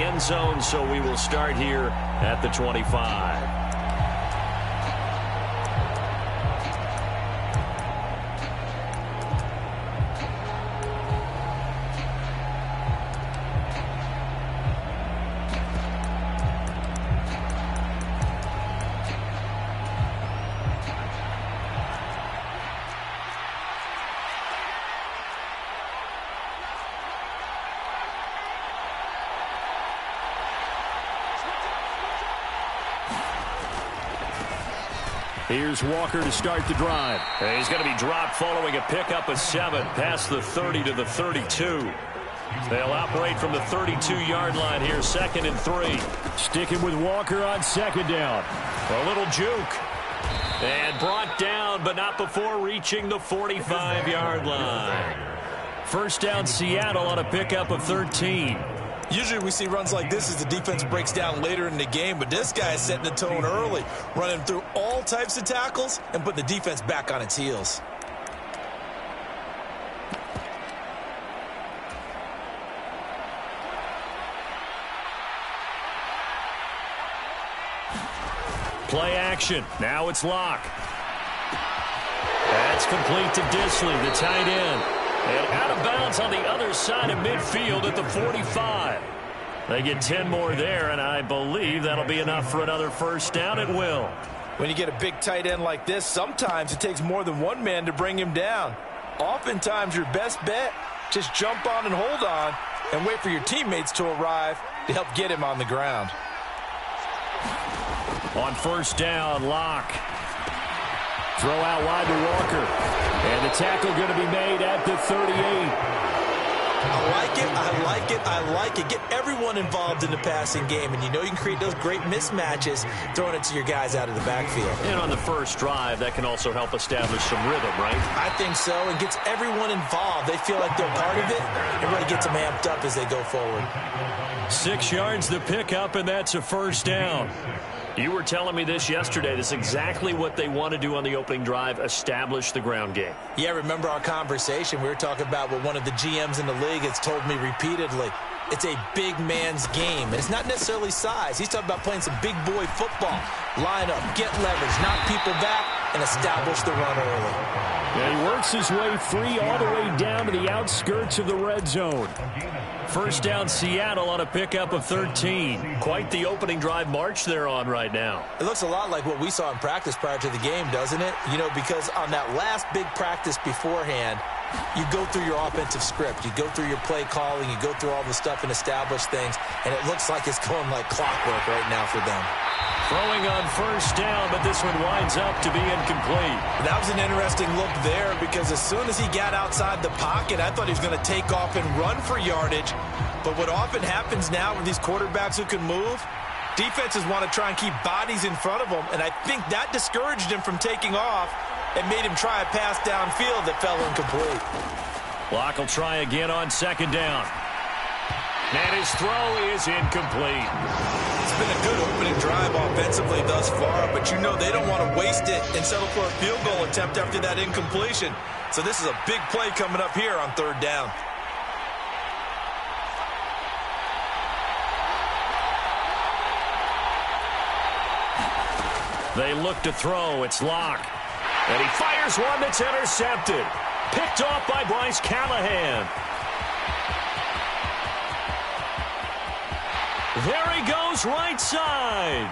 end zone, so we will start here at the 25. Here's Walker to start the drive. He's going to be dropped following a pickup of 7 past the 30 to the 32. They'll operate from the 32-yard line here, 2nd and 3. Sticking with Walker on 2nd down. A little juke. And brought down, but not before reaching the 45-yard line. 1st down, Seattle on a pickup of 13. Usually we see runs like this as the defense breaks down later in the game, but this guy is setting the tone early, running through all types of tackles and putting the defense back on its heels. Play action. Now it's Locke. That's complete to Disley, the tight end. And out of bounds on the other side of midfield at the 45. They get 10 more there, and I believe that'll be enough for another 1st down. It will. When you get a big tight end like this, sometimes it takes more than one man to bring him down. Oftentimes your best bet, just jump on and hold on and wait for your teammates to arrive to help get him on the ground. On 1st down, Locke. Throw out wide to Walker. And the tackle going to be made at the 38. I like it, I like it, I like it. Get everyone involved in the passing game, and you know you can create those great mismatches throwing it to your guys out of the backfield. And on the first drive, that can also help establish some rhythm, right? I think so, and gets everyone involved. They feel like they're part of it, and really gets them amped up as they go forward. 6 yards the pickup, and that's a 1st down. You were telling me this yesterday. This is exactly what they want to do on the opening drive, establish the ground game. Yeah, remember our conversation. We were talking about what one of the GMs in the league has told me repeatedly. It's a big man's game, and it's not necessarily size. He's talking about playing some big boy football. Line up, get leverage, knock people back, and establish the run early. And he works his way free all the way down to the outskirts of the red zone. 1st down, Seattle on a pickup of 13. Quite the opening drive march they're on right now. It looks a lot like what we saw in practice prior to the game, doesn't it? You know, because on that last big practice beforehand, you go through your offensive script. You go through your play calling. You go through all the stuff and establish things. And it looks like it's going like clockwork right now for them. Throwing on 1st down, but this one winds up to be incomplete. That was an interesting look there because as soon as he got outside the pocket, I thought he was going to take off and run for yardage. But what often happens now with these quarterbacks who can move, defenses want to try and keep bodies in front of them, and I think that discouraged him from taking off and made him try a pass downfield that fell incomplete. Locke will try again on 2nd down. And his throw is incomplete. It's been a good opening drive offensively thus far, but you know they don't want to waste it and settle for a field goal attempt after that incompletion. So this is a big play coming up here on 3rd down. They look to throw. It's Locke. And he fires one that's intercepted. Picked off by Bryce Callahan. There he goes, right side.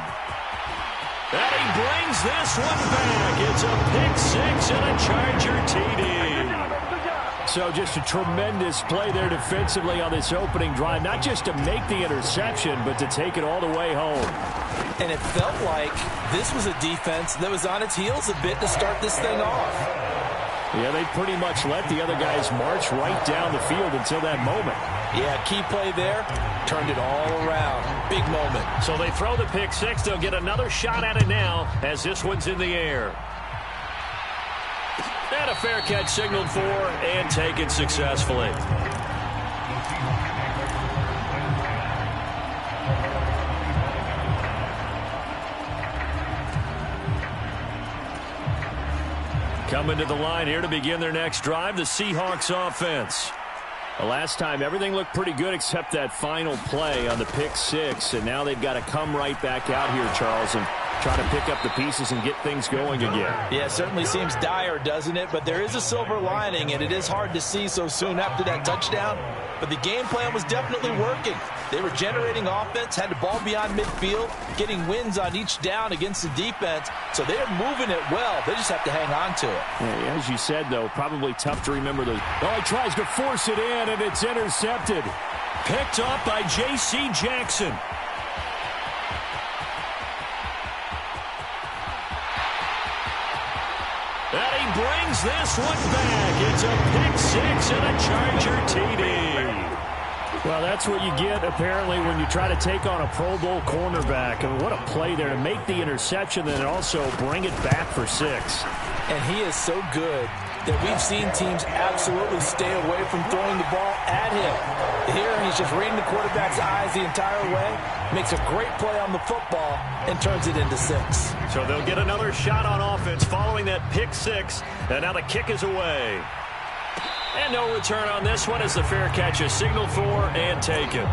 And he brings this one back. It's a pick 6 and a Charger TD. So just a tremendous play there defensively on this opening drive. Not just to make the interception, but to take it all the way home. And it felt like this was a defense that was on its heels a bit to start this thing off. Yeah, they pretty much let the other guys march right down the field until that moment. Yeah, key play there. Turned it all around. Big moment. So they throw the pick 6. They'll get another shot at it now as this one's in the air. And a fair catch signaled for and taken successfully. Coming to the line here to begin their next drive, the Seahawks offense. The last time, everything looked pretty good except that final play on the pick six, and now they've got to come right back out here, Charles, and try to pick up the pieces and get things going again. Yeah, it certainly seems dire, doesn't it? But there is a silver lining, and it is hard to see so soon after that touchdown. But the game plan was definitely working. They were generating offense, had the ball beyond midfield, getting wins on each down against the defense. So they're moving it well. They just have to hang on to it. Yeah, as you said, though, probably tough to remember those. Oh, he tries to force it in, and it's intercepted. Picked off by J.C. Jackson. And he brings this one back. It's a pick six and a Charger TD. Well, that's what you get, apparently, when you try to take on a Pro Bowl cornerback. And what a play there to make the interception and also bring it back for six. And he is so good that we've seen teams absolutely stay away from throwing the ball at him. Here, he's just reading the quarterback's eyes the entire way, makes a great play on the football, and turns it into six. So they'll get another shot on offense following that pick six, and now the kick is away. And no return on this one as the fair catch is signaled for and taken.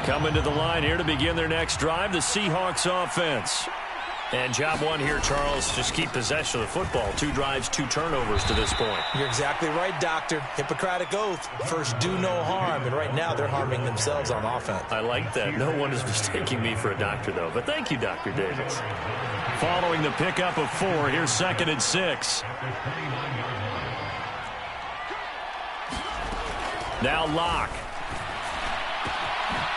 Coming to the line here to begin their next drive, the Seahawks offense. And job one here, Charles, just keep possession of the football. 2 drives, 2 turnovers to this point. You're exactly right, Doctor. Hippocratic oath. First, do no harm. And right now, they're harming themselves on offense. I like that. No one is mistaking me for a doctor, though. But thank you, Dr. Davis. Following the pickup of 4, here's 2nd and 6. Now Locke.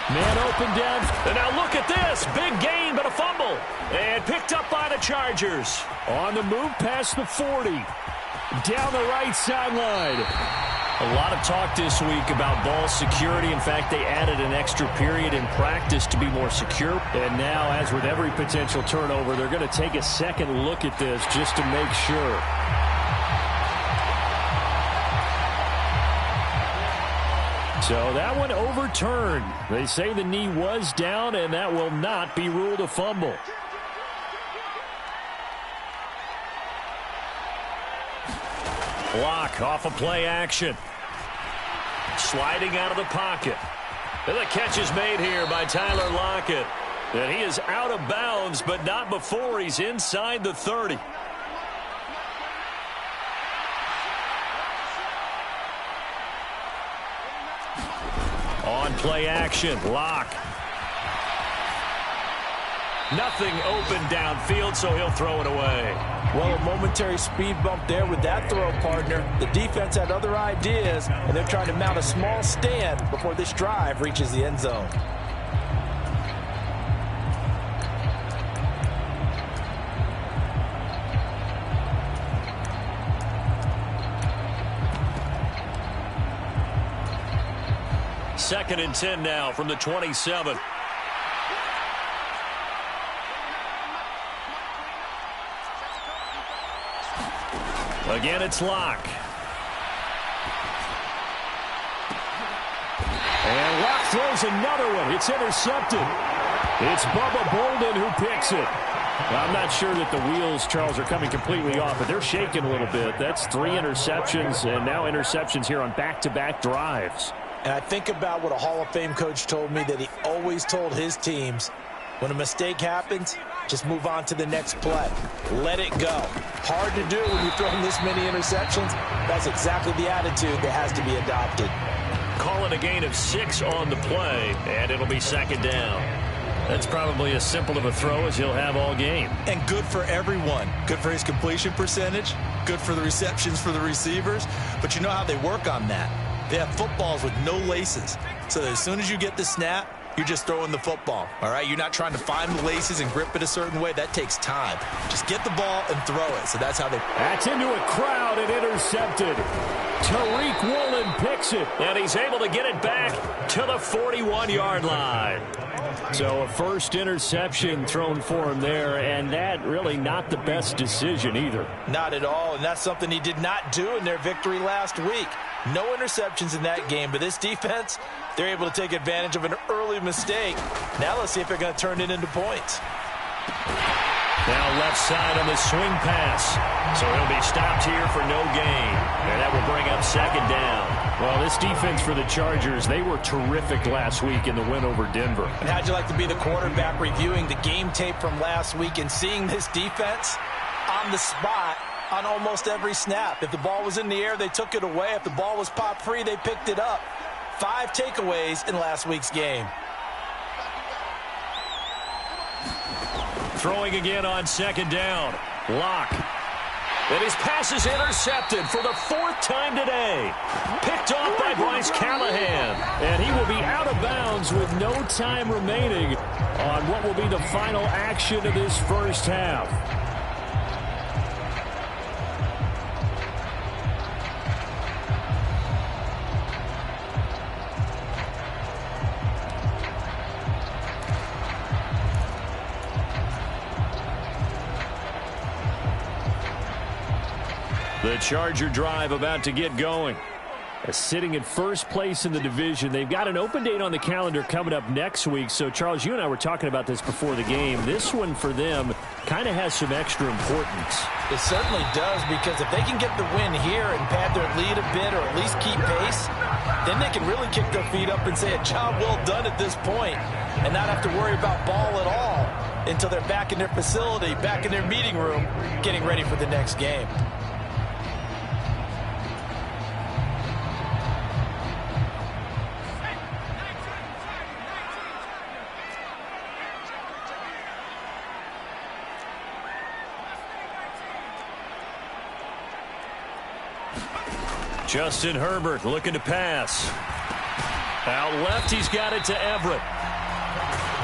Man open down. And now look at this. Big gain, but a fumble. And picked up by the Chargers. On the move past the 40. Down the right sideline. A lot of talk this week about ball security. In fact, they added an extra period in practice to be more secure. And now, as with every potential turnover, they're going to take a second look at this just to make sure. So that one overturned. They say the knee was down, and that will not be ruled a fumble. Block off a play action. Sliding out of the pocket. And the catch is made here by Tyler Lockett. And he is out of bounds, but not before he's inside the 30. On play action, Locke. Nothing open downfield, so he'll throw it away. Well, a momentary speed bump there with that throw, partner. The defense had other ideas, and they're trying to mount a small stand before this drive reaches the end zone. Second and 10 now from the 27. Again, it's Locke. And Locke throws another one. It's intercepted. It's Bubba Bolden who picks it. Well, I'm not sure that the wheels, Charles, are coming completely off, but they're shaking a little bit. That's 3 interceptions, and now interceptions here on back-to-back drives. And I think about what a Hall of Fame coach told me, that he always told his teams, when a mistake happens, just move on to the next play. Let it go. Hard to do when you're throwing this many interceptions. That's exactly the attitude that has to be adopted. Call it a gain of 6 on the play, and it'll be 2nd down. That's probably as simple of a throw as he'll have all game. And good for everyone. Good for his completion percentage. Good for the receptions for the receivers. But you know how they work on that. They have footballs with no laces. So that as soon as you get the snap, you're just throwing the football, all right? You're not trying to find the laces and grip it a certain way. That takes time. Just get the ball and throw it. So that's how they... That's into a crowd and intercepted. Tariq Woolen picks it. And he's able to get it back to the 41-yard line. So a first interception thrown for him there, and that really not the best decision either. Not at all, and that's something he did not do in their victory last week. No interceptions in that game, but this defense, they're able to take advantage of an early mistake. Now let's see if they're going to turn it into points. Now left side on the swing pass. So he'll be stopped here for no gain. And that will bring up second down. Well, this defense for the Chargers, they were terrific last week in the win over Denver. And how'd you like to be the quarterback reviewing the game tape from last week and seeing this defense on the spot on almost every snap? If the ball was in the air, they took it away. If the ball was popped free, they picked it up. 5 takeaways in last week's game. Throwing again on second down. Lock. And his pass is intercepted for the 4th time today. Picked off by Bryce Callahan. And he will be out of bounds with no time remaining on what will be the final action of this first half. The Charger drive about to get going. Sitting in first place in the division. They've got an open date on the calendar coming up next week. So, Charles, you and I were talking about this before the game. This one for them kind of has some extra importance. It certainly does, because if they can get the win here and pad their lead a bit or at least keep pace, then they can really kick their feet up and say a job well done at this point and not have to worry about ball at all until they're back in their facility, back in their meeting room, getting ready for the next game. Justin Herbert looking to pass. Out left, he's got it to Everett.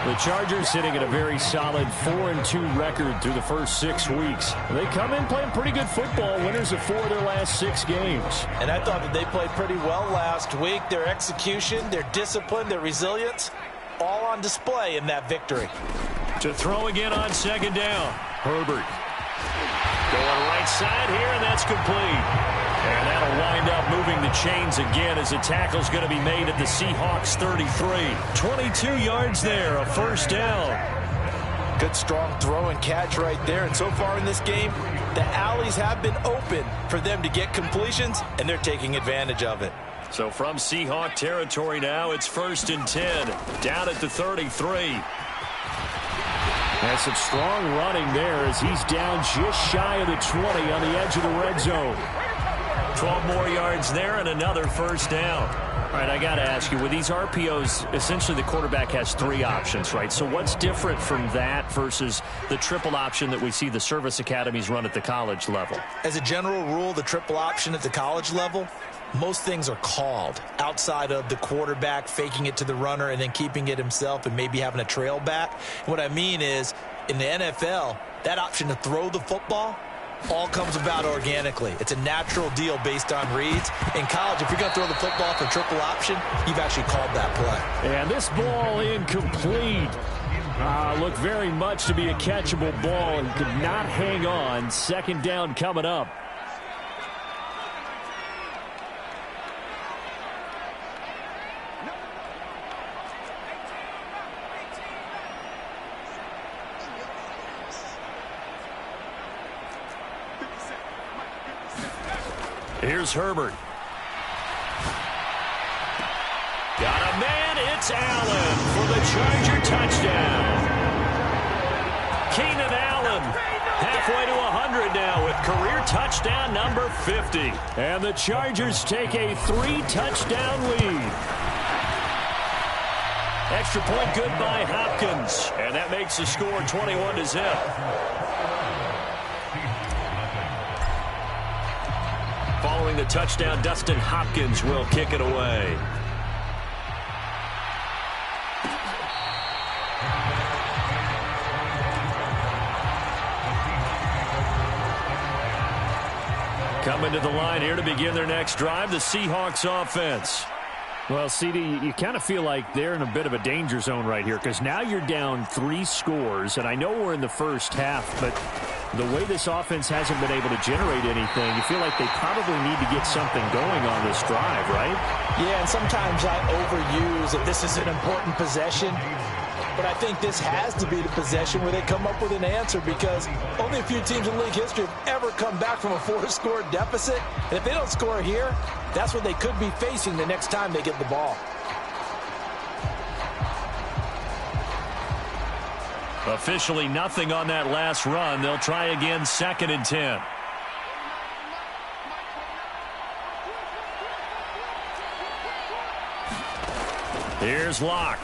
The Chargers sitting at a very solid 4-2 record through the first 6 weeks. They come in playing pretty good football, winners of 4 of their last 6 games. And I thought that they played pretty well last week. Their execution, their discipline, their resilience, all on display in that victory. To throw again on second down. Herbert going right side here, and that's complete. And that'll wind up moving the chains again as the tackle's going to be made at the Seahawks 33. 22 yards there, a first down. Good strong throw and catch right there. And so far in this game, the alleys have been open for them to get completions, and they're taking advantage of it. So from Seahawk territory now, it's 1st and 10, down at the 33. And some strong running there as he's down just shy of the 20 on the edge of the red zone. 12 more yards there and another first down. All right, I got to ask you, with these RPOs, essentially the quarterback has 3 options, right? So what's different from that versus the triple option that we see the service academies run at the college level? As a general rule, the triple option at the college level, most things are called outside of the quarterback faking it to the runner and then keeping it himself and maybe having a trail back. What I mean is, in the NFL, that option to throw the football all comes about organically. It's a natural deal based on reads. In college, if you're going to throw the football for triple option, you've actually called that play. And this ball incomplete. Looked very much to be a catchable ball and could not hang on. Second down coming up. Here's Herbert. Got a man. It's Allen for the Charger touchdown. Keenan Allen halfway to 100 now with career touchdown number 50. And the Chargers take a 3-touchdown lead. Extra point good by Hopkins. And that makes the score 21-0. Following the touchdown, Dustin Hopkins will kick it away. Coming to the line here to begin their next drive, the Seahawks offense. Well, CD, you kind of feel like they're in a bit of a danger zone right here because now you're down 3 scores, and I know we're in the first half, but the way this offense hasn't been able to generate anything, you feel like they probably need to get something going on this drive, right? Yeah, and sometimes I overuse if this is an important possession. But I think this has to be the possession where they come up with an answer, because only a few teams in league history have ever come back from a 4-score deficit. And if they don't score here, that's what they could be facing the next time they get the ball. Officially nothing on that last run. They'll try again, 2nd and 10. Here's Locke.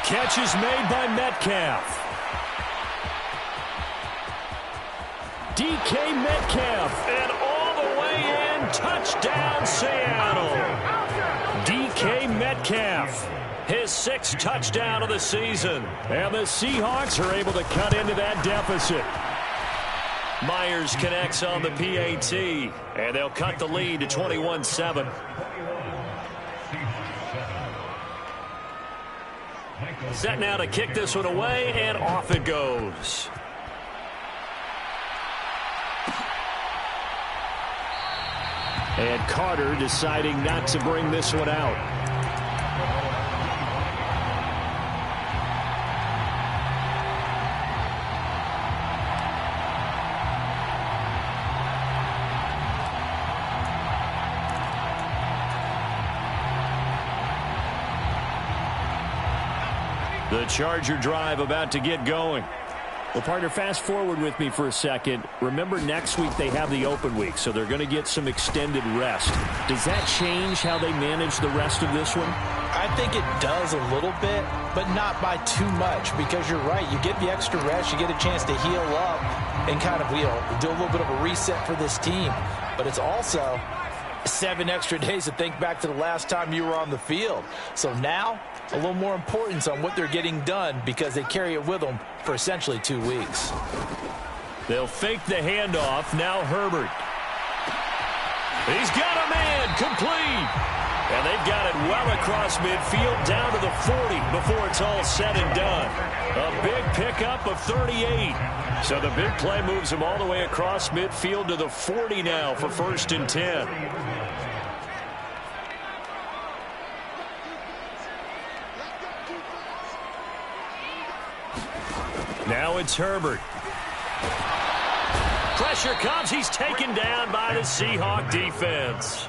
Catch is made by Metcalf. DK Metcalf, and all the way in, touchdown Seattle. DK Metcalf, his 6th touchdown of the season. And the Seahawks are able to cut into that deficit. Myers connects on the PAT, and they'll cut the lead to 21-7. Set now to kick this one away, and off it goes. And Carter deciding not to bring this one out. The Charger drive about to get going. Well, partner, fast forward with me for a second. Remember, next week they have the open week, so they're going to get some extended rest. Does that change how they manage the rest of this one? I think it does a little bit, but not by too much, because you're right. You get the extra rest, you get a chance to heal up and kind of, do a little bit of a reset for this team. But it's also 7 extra days to think back to the last time you were on the field. So now, a little more importance on what they're getting done, because they carry it with them for essentially 2 weeks. They'll fake the handoff. Now Herbert. He's got a man, complete. And they've got it well across midfield, down to the 40 before it's all said and done. A big pickup of 38. So the big play moves him all the way across midfield to the 40 now for 1st and 10. Now it's Herbert. Pressure comes. He's taken down by the Seahawk defense.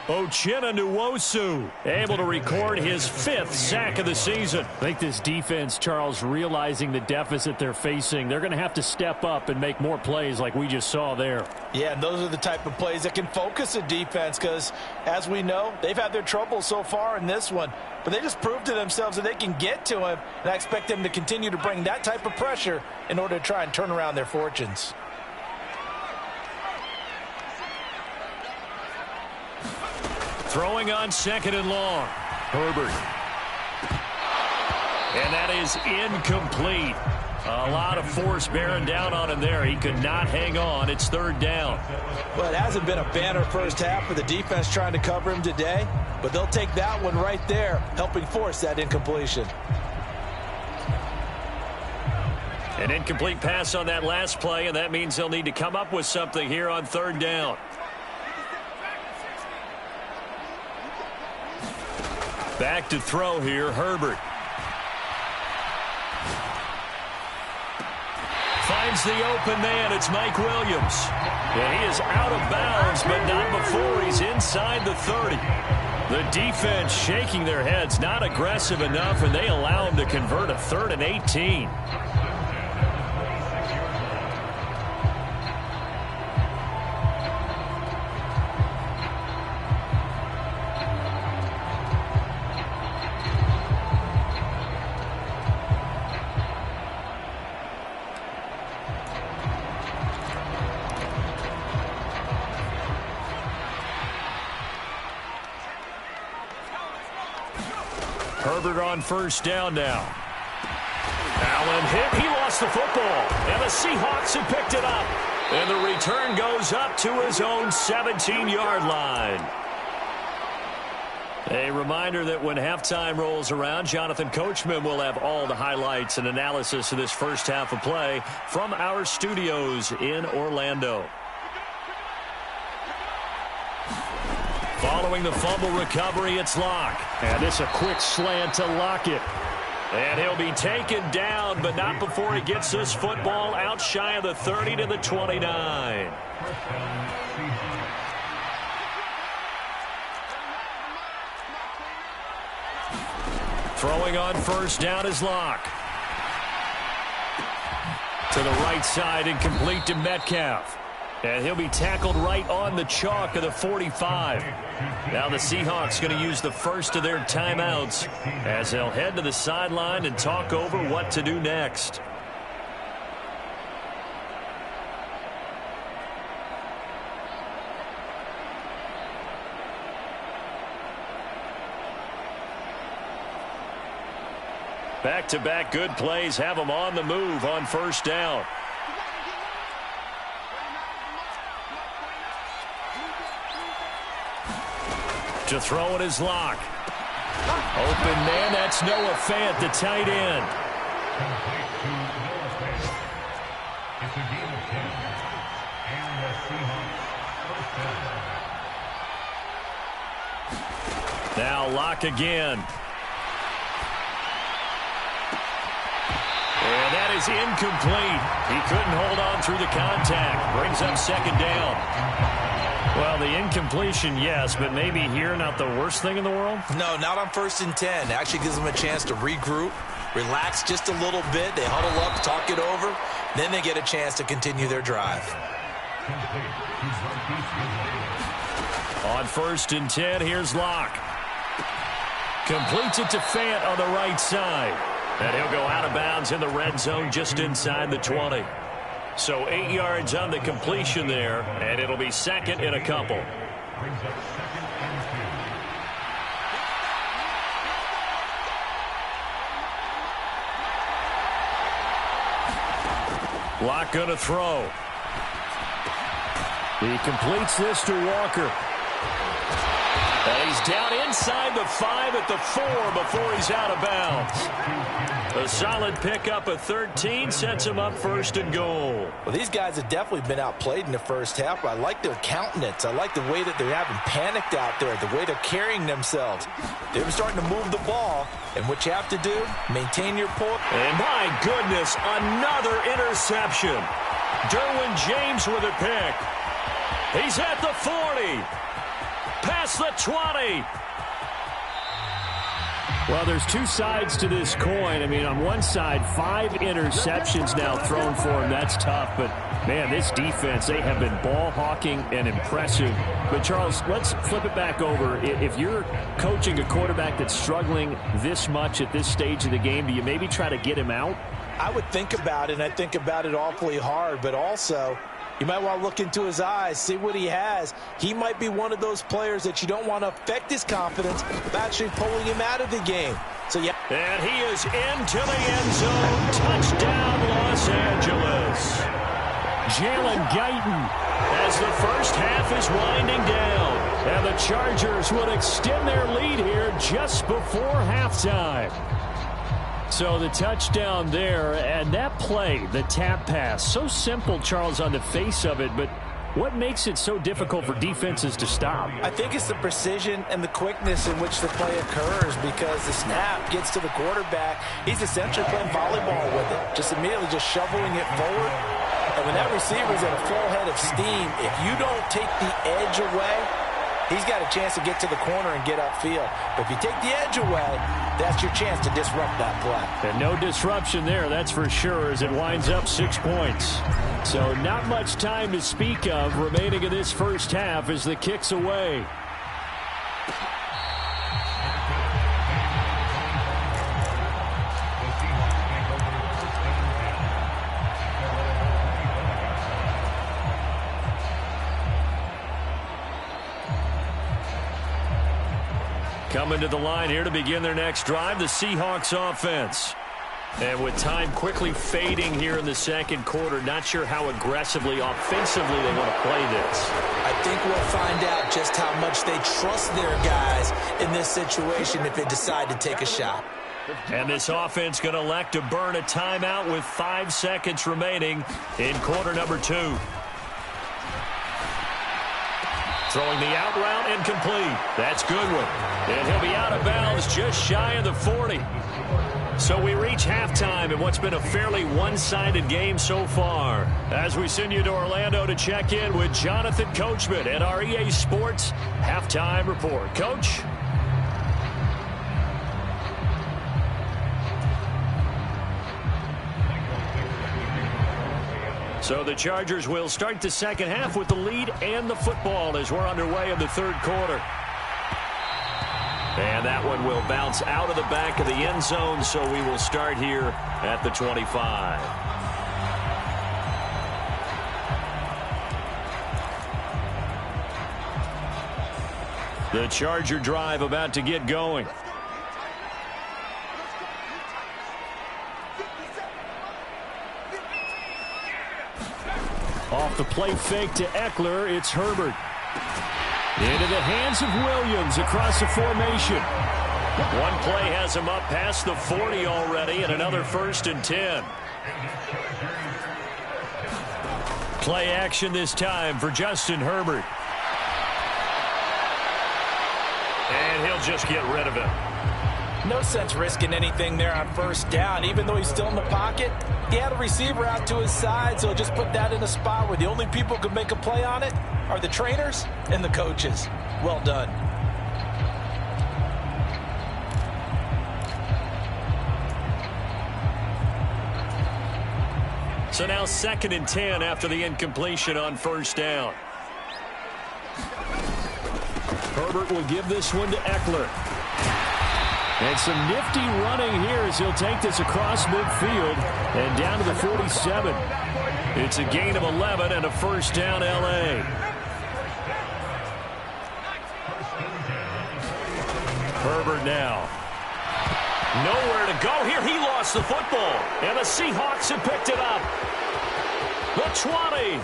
Uchenna Nwosu able to record his 5th sack of the season. I think this defense, Charles, realizing the deficit they're facing, they're going to have to step up and make more plays like we just saw there. Yeah, and those are the type of plays that can focus a defense, because, as we know, they've had their trouble so far in this one. But they just proved to themselves that they can get to him, and I expect them to continue to bring that type of pressure in order to try and turn around their fortunes. Throwing on 2nd and long. Herbert. And that is incomplete. A lot of force bearing down on him there. He could not hang on. It's 3rd down. Well, it hasn't been a banner first half for the defense trying to cover him today, but they'll take that one right there, helping force that incompletion. An incomplete pass on that last play, and that means they'll need to come up with something here on 3rd down. Back to throw here, Herbert. Finds the open man. It's Mike Williams. And he is out of bounds, but not before he's inside the 30. The defense shaking their heads, not aggressive enough, and they allow him to convert a 3rd and 18. Herbert on 1st down now. Allen hit. He lost the football. And the Seahawks have picked it up. And the return goes up to his own 17-yard line. A reminder that when halftime rolls around, Jonathan Coachman will have all the highlights and analysis of this first half of play from our studios in Orlando. Following the fumble recovery, it's Locke. And this a quick slant to Lockett. And he'll be taken down, but not before he gets this football out shy of the 30 to the 29. Throwing on first down is Locke. To the right side and complete to Metcalf. And he'll be tackled right on the chalk of the 45. Now the Seahawks going to use the first of their timeouts as they'll head to the sideline and talk over what to do next. Back-to-back good plays have them on the move on first down. To throw it is Locke. Open man, that's Noah Fant, the tight end. Now Locke again. And that is incomplete. He couldn't hold on through the contact. Brings up second down. Well, the incompletion, yes, but maybe here not the worst thing in the world? No, not on 1st and 10. Actually gives them a chance to regroup, relax just a little bit. They huddle up, talk it over. Then they get a chance to continue their drive. On 1st and 10, here's Locke. Completes it to Fant on the right side. And he'll go out of bounds in the red zone just inside the 20. So 8 yards on the completion there, and it'll be second in a couple. Locke going to throw. He completes this to Walker. And he's down inside the 5 at the 4 before he's out of bounds. A solid pickup of 13 sets him up 1st and goal. Well, these guys have definitely been outplayed in the first half. I like their countenance. I like the way that they haven't panicked out there, the way they're carrying themselves. They're starting to move the ball, and what you have to do, maintain your point. And my goodness, another interception. Derwin James with a pick. He's at the 40. Past the 20. Well, there's two sides to this coin. I mean, on one side, 5 interceptions now thrown for him. That's tough. But, man, this defense, they have been ball hawking and impressive. But, Charles, let's flip it back over. If you're coaching a quarterback that's struggling this much at this stage of the game, do you maybe try to get him out? I would think about it, and I think about it awfully hard. But also, you might want to look into his eyes, see what he has. He might be one of those players that you don't want to affect his confidence by actually pulling him out of the game. So, yeah. And he is into the end zone. Touchdown, Los Angeles. Jalen Guyton as the first half is winding down. And the Chargers would extend their lead here just before halftime. So the touchdown there, and that play, the tap pass, so simple, Charles, on the face of it, but what makes it so difficult for defenses to stop? I think it's the precision and the quickness in which the play occurs, because the snap gets to the quarterback. He's essentially playing volleyball with it, just immediately just shoveling it forward. And when that receiver's at a full head of steam, if you don't take the edge away, he's got a chance to get to the corner and get upfield. But if you take the edge away, that's your chance to disrupt that play. And no disruption there, that's for sure, as it winds up 6 points. So not much time to speak of remaining in this first half as the kick's away. Coming to the line here to begin their next drive, the Seahawks offense. And with time quickly fading here in the second quarter, not sure how aggressively, offensively they want to play this. I think we'll find out just how much they trust their guys in this situation if they decide to take a shot. And this offense going to elect to burn a timeout with 5 seconds remaining in quarter number 2. Throwing the out route incomplete. That's Goodwin. And he'll be out of bounds just shy of the 40. So we reach halftime in what's been a fairly one-sided game so far. As we send you to Orlando to check in with Jonathan Coachman at our EA Sports Halftime Report. Coach? So the Chargers will start the second half with the lead and the football as we're underway in the third quarter. And that one will bounce out of the back of the end zone, so we will start here at the 25. The Charger drive about to get going. Off the play fake to Eckler, it's Herbert. Into the hands of Williams across the formation. One play has him up past the 40 already, and another 1st and 10. Play action this time for Justin Herbert. And he'll just get rid of it. No sense risking anything there on 1st down. Even though he's still in the pocket, he had a receiver out to his side, so just put that in a spot where the only people who can make a play on it are the trainers and the coaches. Well done. So now 2nd and 10 after the incompletion on 1st down. Herbert will give this one to Eckler. And some nifty running here as he'll take this across midfield and down to the 47. It's a gain of 11 and a 1st down L.A. Herbert now. Nowhere to go here. He lost the football. And the Seahawks have picked it up. The 20.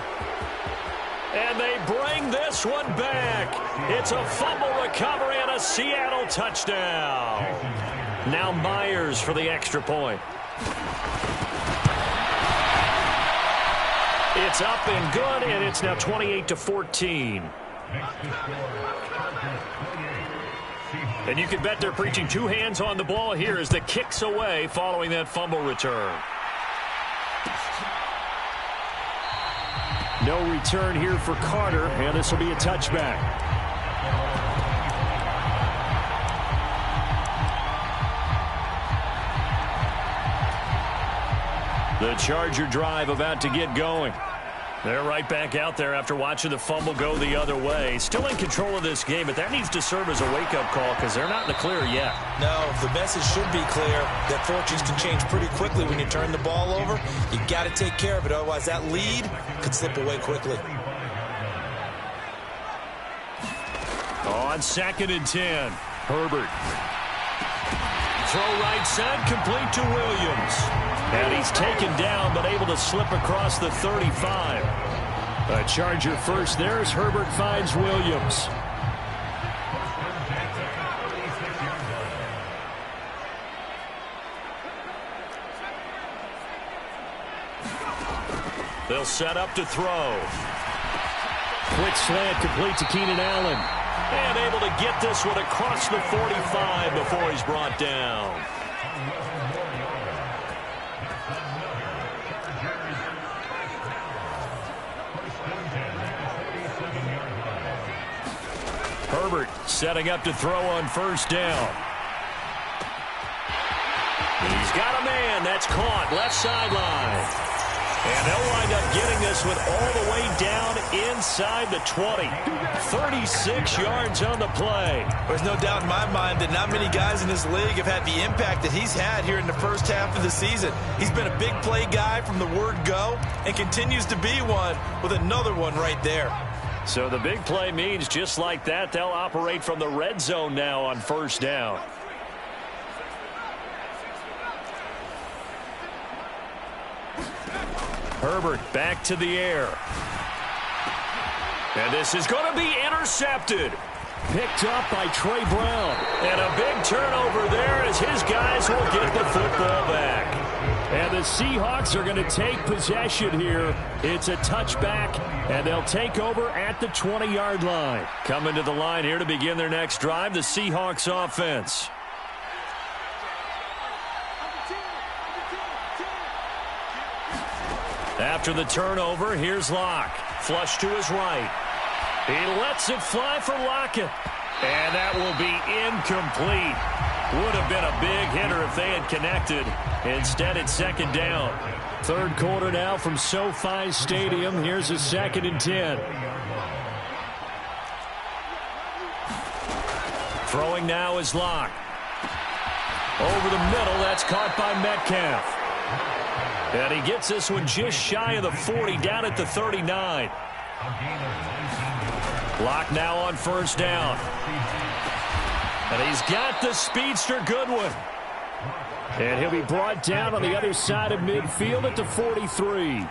And they bring this one back. It's a fumble recovery and a Seattle touchdown. Now Myers for the extra point. It's up and good, and it's now 28-14. And you can bet they're preaching 2 hands on the ball here as the kick's away following that fumble return. No return here for Carter, and this will be a touchback. The Charger drive about to get going. They're right back out there after watching the fumble go the other way. Still in control of this game, but that needs to serve as a wake-up call because they're not in the clear yet. No, the message should be clear that fortunes can change pretty quickly when you turn the ball over. You got to take care of it, otherwise that lead could slip away quickly. On 2nd and 10, Herbert. Throw right side, complete to Williams. And he's taken down, but able to slip across the 35. A Charger first there as Herbert finds Williams. They'll set up to throw. Quick slant complete to Keenan Allen. And able to get this one across the 45 before he's brought down. Herbert setting up to throw on 1st down. He's got a man. That's caught. Left sideline. And they'll wind up getting this one all the way down inside the 20. 36 yards on the play. There's no doubt in my mind that not many guys in this league have had the impact that he's had here in the 1st half of the season. He's been a big play guy from the word go and continues to be one with another one right there. So the big play means just like that, they'll operate from the red zone now on 1st down. Herbert back to the air. And this is going to be intercepted. Picked up by Trey Brown. And a big turnover there as his guys will get the football back. And the Seahawks are going to take possession here. It's a touchback, and they'll take over at the 20-yard line. Coming to the line here to begin their next drive, the Seahawks offense. After the turnover, here's Locke. Flush to his right. He lets it fly for Lockett. And that will be incomplete. Would have been a big hitter if they had connected. Instead, it's second down. Third quarter now from SoFi Stadium. Here's a 2nd and 10. Throwing now is Locke. Over the middle, that's caught by Metcalf. And he gets this one just shy of the 40, down at the 39. Locke now on first down. And he's got the speedster Goodwin. And he'll be brought down on the other side of midfield at the 43.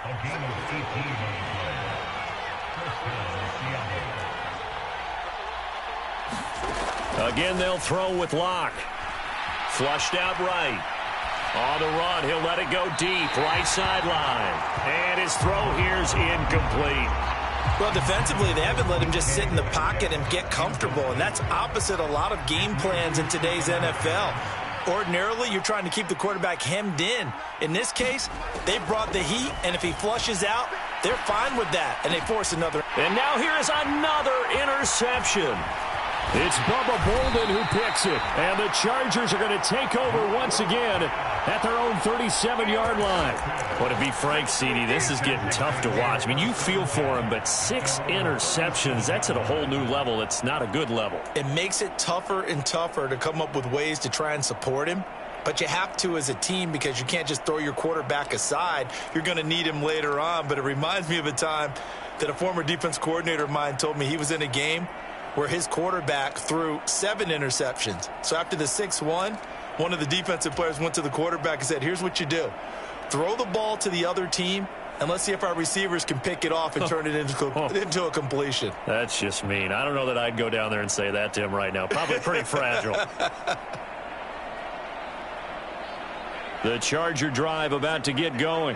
Again, they'll throw with Locke. Flushed out right. On the run, he'll let it go deep, right sideline. And his throw here's incomplete. Well, defensively, they haven't let him just sit in the pocket and get comfortable, and that's opposite a lot of game plans in today's NFL. Ordinarily, you're trying to keep the quarterback hemmed in. In this case, they brought the heat, and if he flushes out, they're fine with that, and they force another. And now here is another interception. It's Bubba Bolden who picks it, and the Chargers are going to take over once again at their own 37-yard line. Well, to be frank, CD, this is getting tough to watch. I mean, you feel for him, but 6 interceptions, that's at a whole new level. It's not a good level. It makes it tougher and tougher to come up with ways to try and support him. But you have to as a team because you can't just throw your quarterback aside. You're going to need him later on. But it reminds me of a time that a former defense coordinator of mine told me he was in a game where his quarterback threw 7 interceptions. So after the 6th one of the defensive players went to the quarterback and said, here's what you do. Throw the ball to the other team, and let's see if our receivers can pick it off and turn it into a completion. That's just mean. I don't know that I'd go down there and say that to him right now. Probably pretty fragile. The Charger drive about to get going.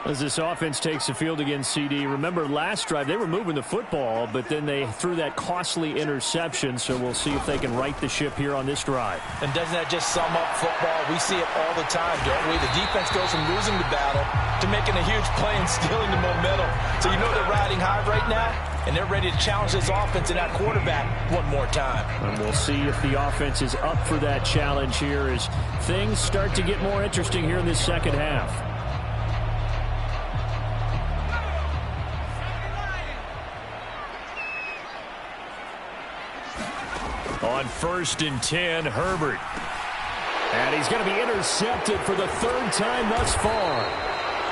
As this offense takes the field against CD, remember last drive they were moving the football, but then they threw that costly interception, so we'll see if they can right the ship here on this drive. And doesn't that just sum up football? We see it all the time, don't we? The defense goes from losing the battle to making a huge play and stealing the momentum. So you know they're riding high right now, and they're ready to challenge this offense and that quarterback one more time. And we'll see if the offense is up for that challenge here as things start to get more interesting here in this second half. On 1st and 10, Herbert. And he's going to be intercepted for the 3rd time thus far.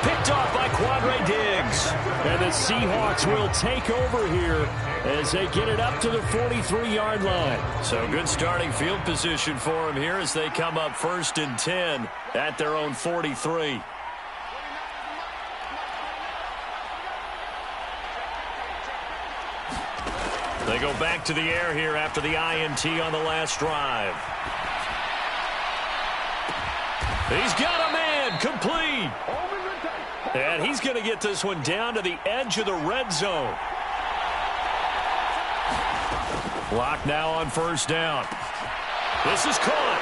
Picked off by Quadre Diggs. And the Seahawks will take over here as they get it up to the 43-yard line. So good starting field position for them here as they come up 1st and 10 at their own 43. They go back to the air here after the INT on the last drive. He's got a man, complete. And he's going to get this one down to the edge of the red zone. Locke now on 1st down. This is caught.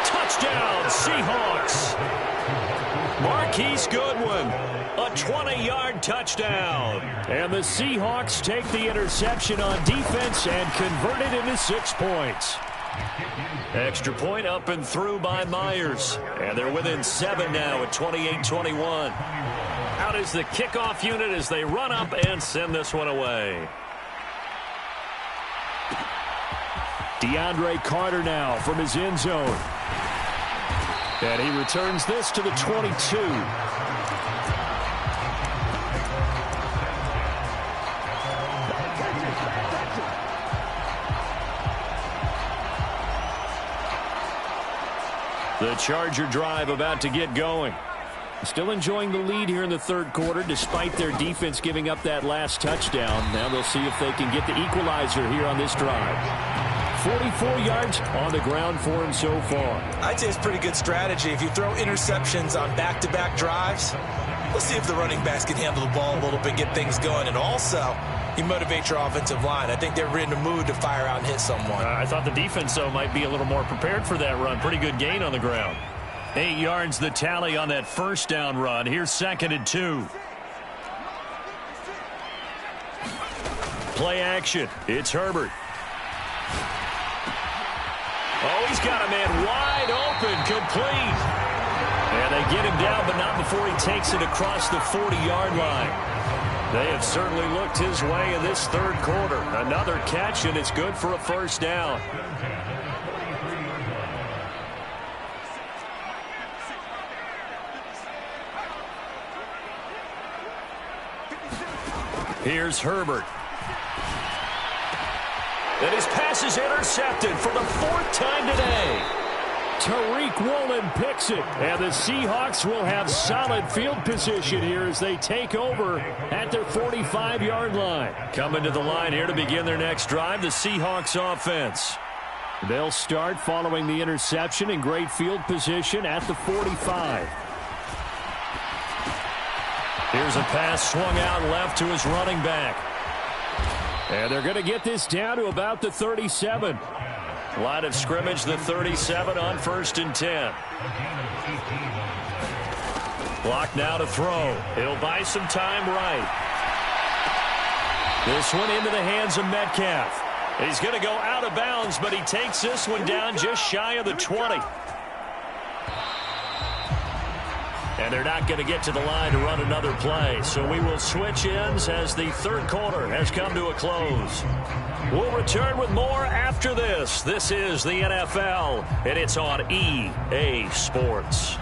Touchdown, Seahawks. Marquise Goodwin, a 20-yard touchdown. And the Seahawks take the interception on defense and convert it into 6 points. Extra point up and through by Myers. And they're within 7 now at 28-21. Out is the kickoff unit as they run up and send this one away. DeAndre Carter now from his end zone. And he returns this to the 22. The Charger drive about to get going. Still enjoying the lead here in the 3rd quarter despite their defense giving up that last touchdown. Now they'll see if they can get the equalizer here on this drive. 44 yards on the ground for him so far. I'd say it's pretty good strategy. If you throw interceptions on back-to-back drives, let's see if the running backs can handle the ball a little bit, get things going. And also, you motivate your offensive line. I think they're in the mood to fire out and hit someone. I thought the defense, though, might be a little more prepared for that run. Pretty good gain on the ground. 8 yards the tally on that 1st down run. Here's 2nd and 2. play action. It's Herbert. Oh, he's got a man wide open, complete. And they get him down, but not before he takes it across the 40-yard line. They have certainly looked his way in this third quarter. Another catch, and it's good for a first down. Here's Herbert. And his pass is intercepted for the 4th time today. Tariq Woolen picks it. And the Seahawks will have solid field position here as they take over at their 45-yard line. Coming to the line here to begin their next drive, the Seahawks offense. They'll start following the interception in great field position at the 45. Here's a pass swung out left to his running back. And they're going to get this down to about the 37. Line of scrimmage, the 37 on 1st and 10. Block now to throw. He'll buy some time right. This one into the hands of Metcalf. He's going to go out of bounds, but he takes this one down just shy of the 20. And they're not going to get to the line to run another play. So we will switch ends as the third quarter has come to a close. We'll return with more after this. This is the NFL, and it's on EA Sports.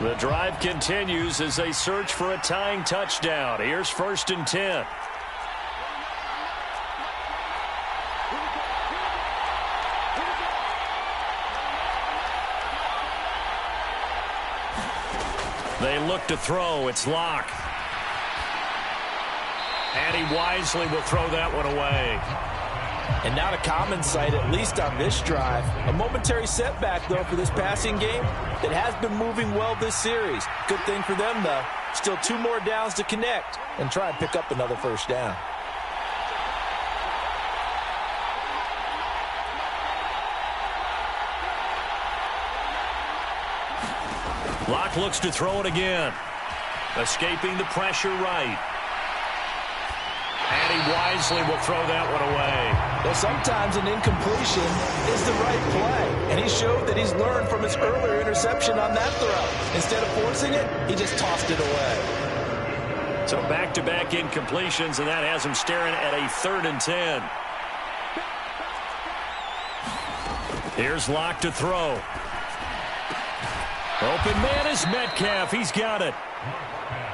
The drive continues as they search for a tying touchdown. Here's 1st and 10. They look to throw. It's Locke. And he wisely will throw that one away. And not a common sight, at least on this drive. A momentary setback, though, for this passing game that has been moving well this series. Good thing for them, though. Still 2 more downs to connect and try and pick up another first down. Locke looks to throw it again. Escaping the pressure right. And he wisely will throw that one away. Well, sometimes an incompletion is the right play. And he showed that he's learned from his earlier interception on that throw. Instead of forcing it, he just tossed it away. So back-to-back incompletions, and that has him staring at a 3rd and 10. Here's Locke to throw. Open man is Metcalf. He's got it.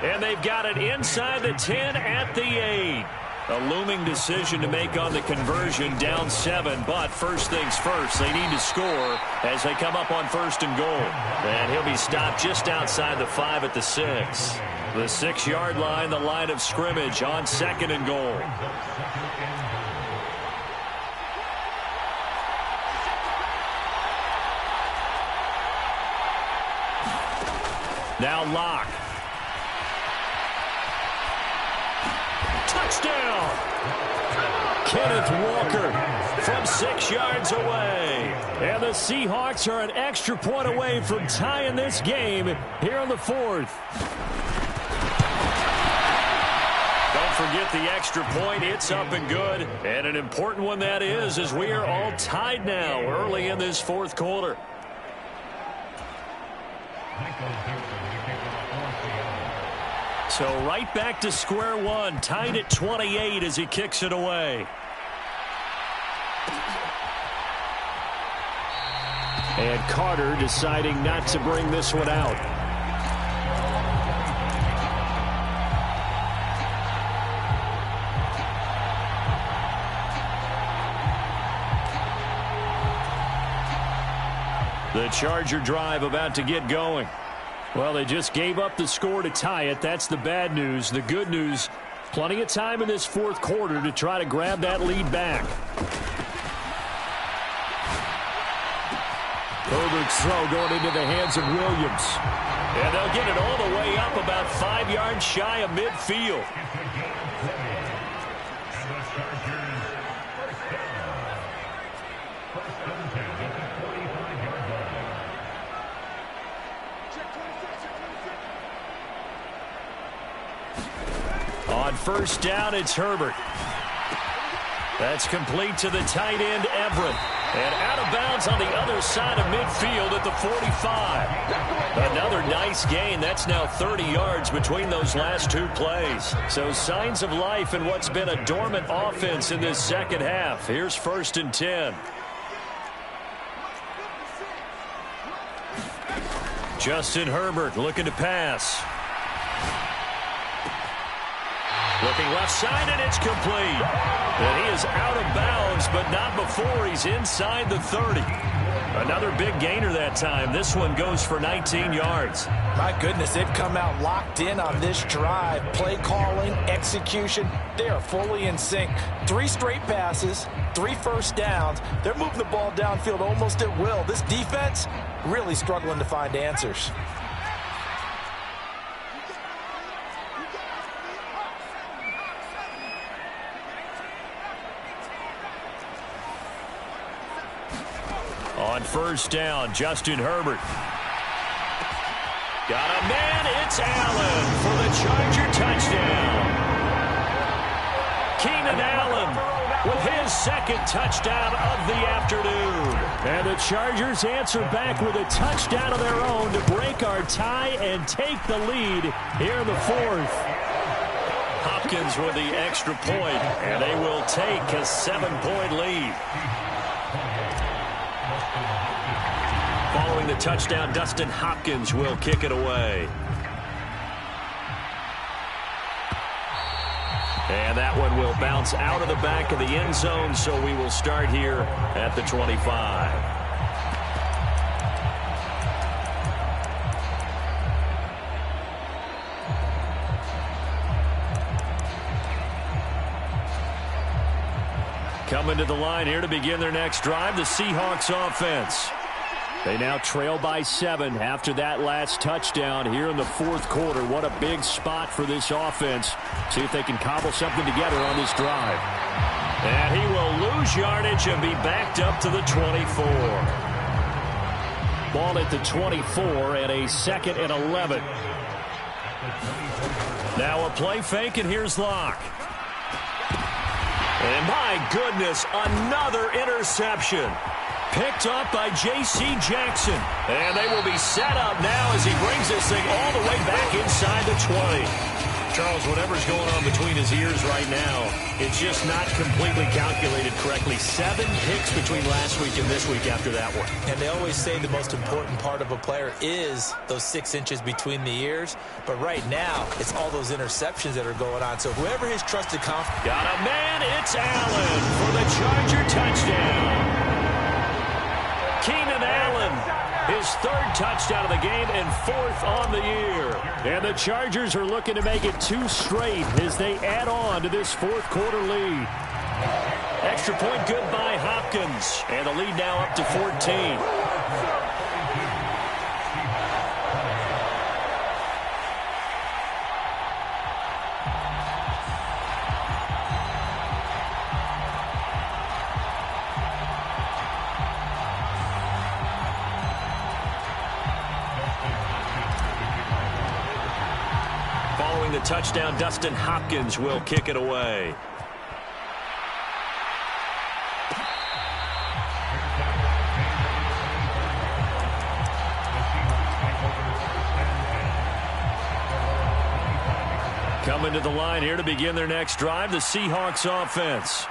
And they've got it inside the 10 at the 8. A looming decision to make on the conversion, down 7. But first things first, they need to score as they come up on 1st and goal. And he'll be stopped just outside the 5 at the 6. The 6-yard line, the line of scrimmage on 2nd and goal. Now Locke. Touchdown! Kenneth Walker from 6 yards away. And the Seahawks are an extra point away from tying this game here in the 4th. Don't forget the extra point. It's up and good. And an important one that is, as we are all tied now early in this 4th quarter. So right back to square one, tied at 28 as he kicks it away. And Carter deciding not to bring this one out. The Charger drive about to get going. Well, they just gave up the score to tie it. That's the bad news. The good news, plenty of time in this 4th quarter to try to grab that lead back. Herbert's throw going into the hands of Williams. And they'll get it all the way up about 5 yards shy of midfield. On first down, it's Herbert. That's complete to the tight end, Everett. And out of bounds on the other side of midfield at the 45. Another nice gain. That's now 30 yards between those last two plays. So signs of life in what's been a dormant offense in this second half. Here's 1st and 10. Justin Herbert looking to pass. Looking left side, and it's complete. And he is out of bounds, but not before he's inside the 30. Another big gainer that time. This one goes for 19 yards. My goodness, they've come out locked in on this drive. Play calling, execution, they are fully in sync. 3 straight passes, 3 first downs. They're moving the ball downfield almost at will. This defense really struggling to find answers. On first down, Justin Herbert. Got a man, it's Allen for the Charger touchdown. Keenan Allen with his 2nd touchdown of the afternoon. And the Chargers answer back with a touchdown of their own to break our tie and take the lead here in the 4th. Hopkins with the extra point, and they will take a 7-point lead. Following the touchdown, Dustin Hopkins will kick it away. And that one will bounce out of the back of the end zone, so we will start here at the 25. Coming to the line here to begin their next drive, the Seahawks offense. They now trail by 7 after that last touchdown here in the 4th quarter. What a big spot for this offense. See if they can cobble something together on this drive. And he will lose yardage and be backed up to the 24. Ball at the 24 and a 2nd and 11. Now a play fake, and here's Locke. And my goodness, another interception. Picked up by J.C. Jackson. And they will be set up now as he brings this thing all the way back inside the 20. Charles, whatever's going on between his ears right now, it's just not completely calculated correctly. 7 picks between last week and this week after that one. And they always say the most important part of a player is those 6 inches between the ears. But right now, it's all those interceptions that are going on. So whoever his trusted confidence. Got a man, it's Allen for the Charger touchdown. Keenan Allen, his 3rd touchdown of the game and 4th on the year. And the Chargers are looking to make it 2 straight as they add on to this 4th quarter lead. Extra point good by Hopkins. And the lead now up to 14. The touchdown, Dustin Hopkins will kick it away. Coming to the line here to begin their next drive, the Seahawks offense.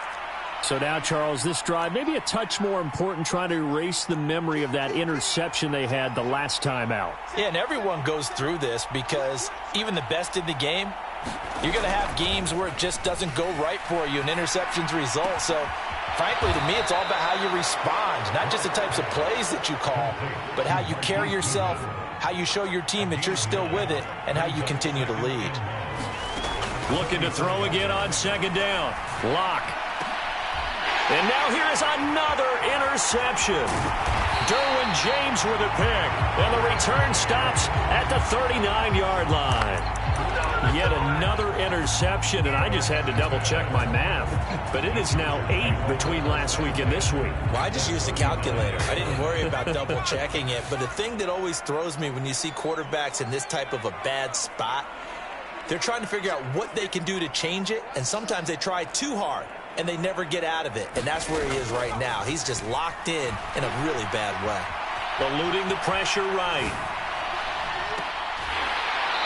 So now, Charles, this drive maybe a touch more important, trying to erase the memory of that interception they had the last time out. Yeah, and everyone goes through this because even the best in the game, you're going to have games where it just doesn't go right for you, and interceptions result. So, frankly, to me, it's all about how you respond, not just the types of plays that you call, but how you carry yourself, how you show your team that you're still with it, and how you continue to lead. Looking to throw again on 2nd down. Locke. And now here is another interception. Derwin James with a pick. And the return stops at the 39-yard line. Yet another interception, and I just had to double-check my math. But it is now 8 between last week and this week. Well, I just used a calculator. I didn't worry about double-checking it. But the thing that always throws me when you see quarterbacks in this type of a bad spot They're trying to figure out what they can do to change it, and sometimes they try too hard, and they never get out of it, and that's where he is right now. He's just locked in a really bad way. Eluding the pressure right.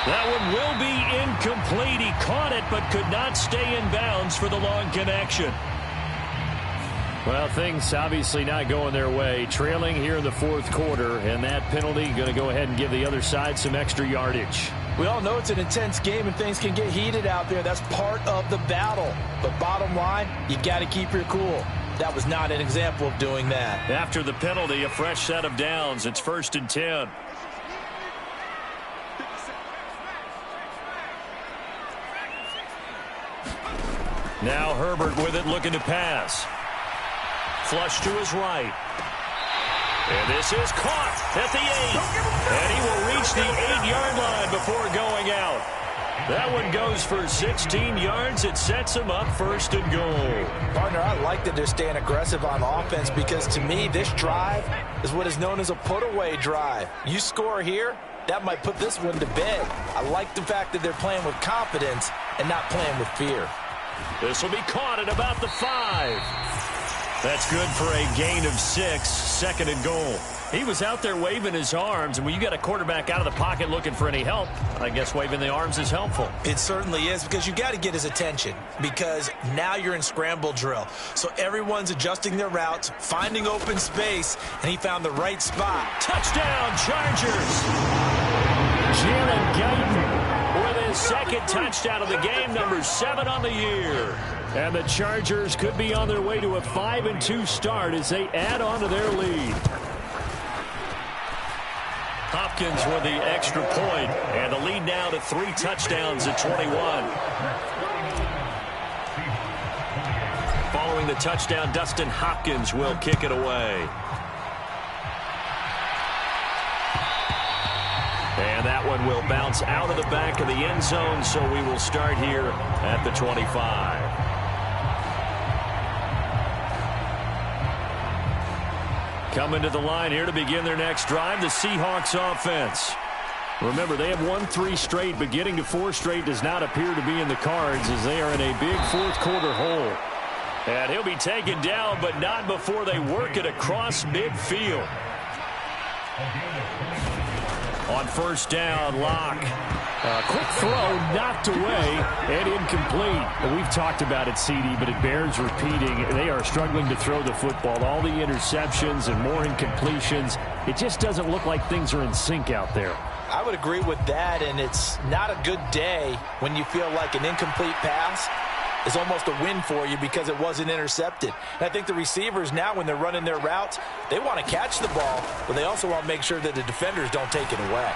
That one will be incomplete. He caught it but could not stay in bounds for the long connection. Well, things obviously not going their way. Trailing here in the fourth quarter, and that penalty going to go ahead and give the other side some extra yardage. We all know it's an intense game and things can get heated out there. That's part of the battle. But bottom line, you got to keep your cool. That was not an example of doing that. After the penalty, a fresh set of downs. It's 1st and 10. Now Herbert with it, looking to pass. Flush to his right. And this is caught at the 8. And he will reach the 8-yard line before going out. That one goes for 16 yards. It sets him up 1st and goal. Partner, I like that they're staying aggressive on offense because to me, this drive is what is known as a put-away drive. You score here, that might put this one to bed. I like the fact that they're playing with confidence and not playing with fear. This will be caught at about the 5. That's good for a gain of 6, 2nd and goal. He was out there waving his arms, and when you got a quarterback out of the pocket looking for any help, I guess waving the arms is helpful. It certainly is, because you got to get his attention, because now you're in scramble drill. So everyone's adjusting their routes, finding open space, and he found the right spot. Touchdown, Chargers! Jalen Guyton with his 2nd touchdown of the game, number 7 on the year. And the Chargers could be on their way to a 5-2 start as they add on to their lead. Hopkins with the extra point, and the lead now to 3 touchdowns at 21. Following the touchdown, Dustin Hopkins will kick it away. And that one will bounce out of the back of the end zone, so we will start here at the 25. Coming to the line here to begin their next drive, the Seahawks offense. Remember, they have won 3 straight, but getting to 4 straight does not appear to be in the cards as they are in a big fourth quarter hole. And he'll be taken down, but not before they work it across midfield. On 1st down, Locke. Quick throw, knocked away, and incomplete. We've talked about it, CD, but it bears repeating. They are struggling to throw the football. All the interceptions and more incompletions. It just doesn't look like things are in sync out there. I would agree with that, and it's not a good day when you feel like an incomplete pass is almost a win for you because it wasn't intercepted. And I think the receivers now, when they're running their routes, they want to catch the ball, but they also want to make sure that the defenders don't take it away.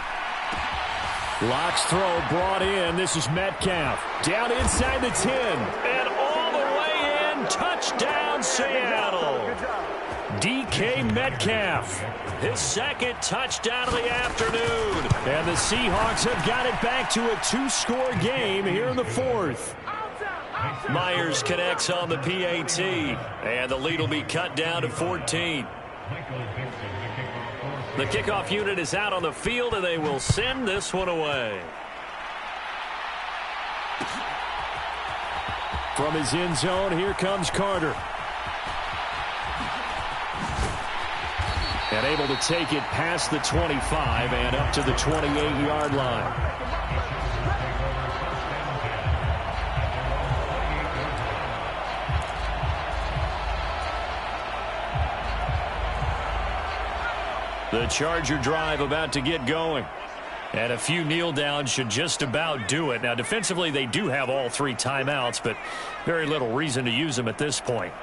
Locke's throw brought in. This is Metcalf. Down inside the 10. And all the way in. Touchdown, Seattle. DK Metcalf. His 2nd touchdown of the afternoon. And the Seahawks have got it back to a 2-score game here in the 4th. Myers connects on the PAT. And the lead will be cut down to 14. The kickoff unit is out on the field, and they will send this one away. From his end zone, here comes Carter. And able to take it past the 25 and up to the 28-yard line. The Charger drive about to get going. And a few kneel downs should just about do it. Now, defensively, they do have all 3 timeouts, but very little reason to use them at this point.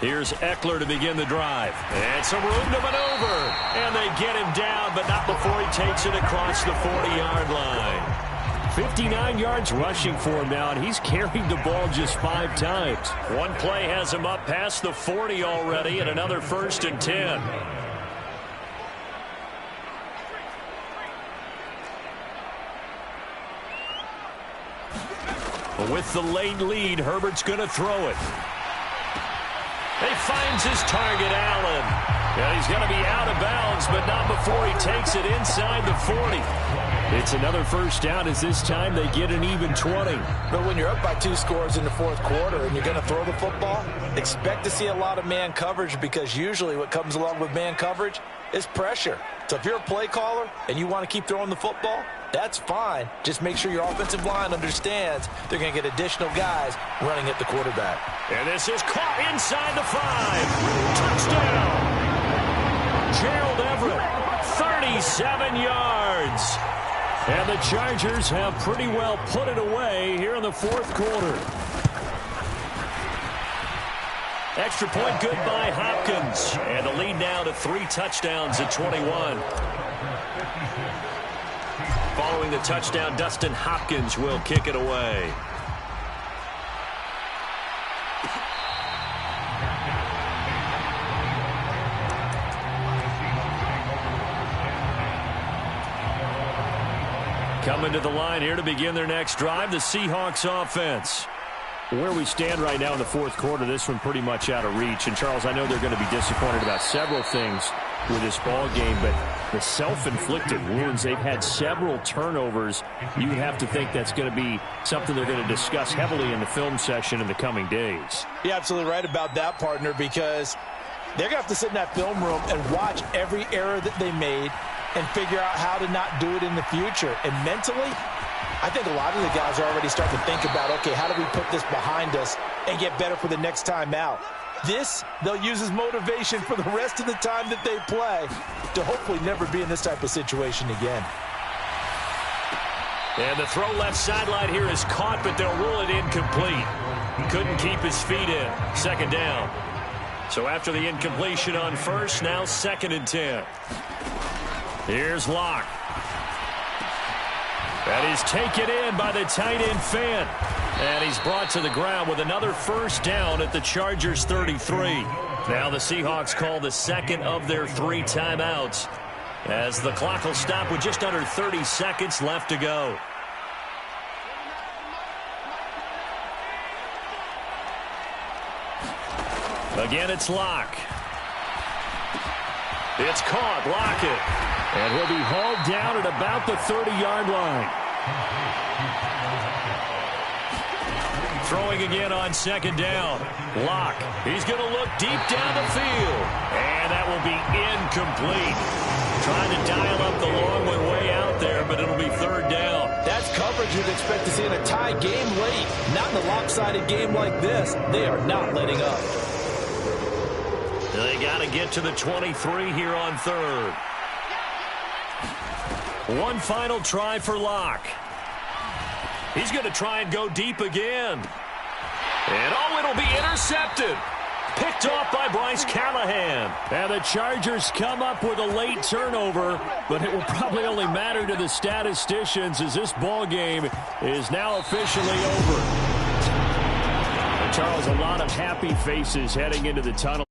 Here's Eckler to begin the drive. And some room to maneuver. And they get him down, but not before he takes it across the 40-yard line. 59 yards rushing for him now, and he's carried the ball just 5 times. One play has him up past the 40 already, and another 1st and 10. With the late lead, Herbert's going to throw it. They he finds his target, Allen. And he's going to be out of bounds, but not before he takes it inside the 40. It's another first down as this time they get an even 20. But when you're up by 2 scores in the fourth quarter and you're going to throw the football, expect to see a lot of man coverage, because usually what comes along with man coverage is pressure. So if you're a play caller and you want to keep throwing the football, that's fine. Just make sure your offensive line understands they're going to get additional guys running at the quarterback. And this is caught inside the 5. Touchdown! Gerald Everett, 37 yards. And the Chargers have pretty well put it away here in the fourth quarter. Extra point good by Hopkins. And the lead now to 3 touchdowns at 21. Following the touchdown, Dustin Hopkins will kick it away. Coming to the line here to begin their next drive, the Seahawks offense. Where we stand right now in the fourth quarter, this one pretty much out of reach. And, Charles, I know they're going to be disappointed about several things with this ball game, but the self-inflicted wounds, they've had several turnovers. You have to think that's going to be something they're going to discuss heavily in the film session in the coming days. You're absolutely right about that, partner, because they're going to have to sit in that film room and watch every error that they made and figure out how to not do it in the future. And mentally, I think a lot of the guys are already starting to think about, okay, how do we put this behind us and get better for the next time out? This, they'll use as motivation for the rest of the time that they play to hopefully never be in this type of situation again. And the throw left sideline here is caught, but they'll rule it incomplete. Couldn't keep his feet in. Second down. So after the incompletion on first, now 2nd and 10. Here's Locke. That is taken in by the tight end Fant. And he's brought to the ground with another first down at the Chargers 33. Now the Seahawks call the second of their 3 timeouts, as the clock will stop with just under 30 seconds left to go. Again, it's Locke. It's caught. Lockett. And he'll be hauled down at about the 30-yard line. Throwing again on 2nd down. Locke. He's going to look deep down the field. And that will be incomplete. Trying to dial up the long one way out there, but it'll be 3rd down. That's coverage you'd expect to see in a tie game late. Not in a lopsided game like this. They are not letting up. They got to get to the 23 here on 3rd. One final try for Locke. He's going to try and go deep again. And, oh, it'll be intercepted. Picked off by Bryce Callahan. And the Chargers come up with a late turnover, but it will probably only matter to the statisticians, as this ball game is now officially over. And Charles, a lot of happy faces heading into the tunnel.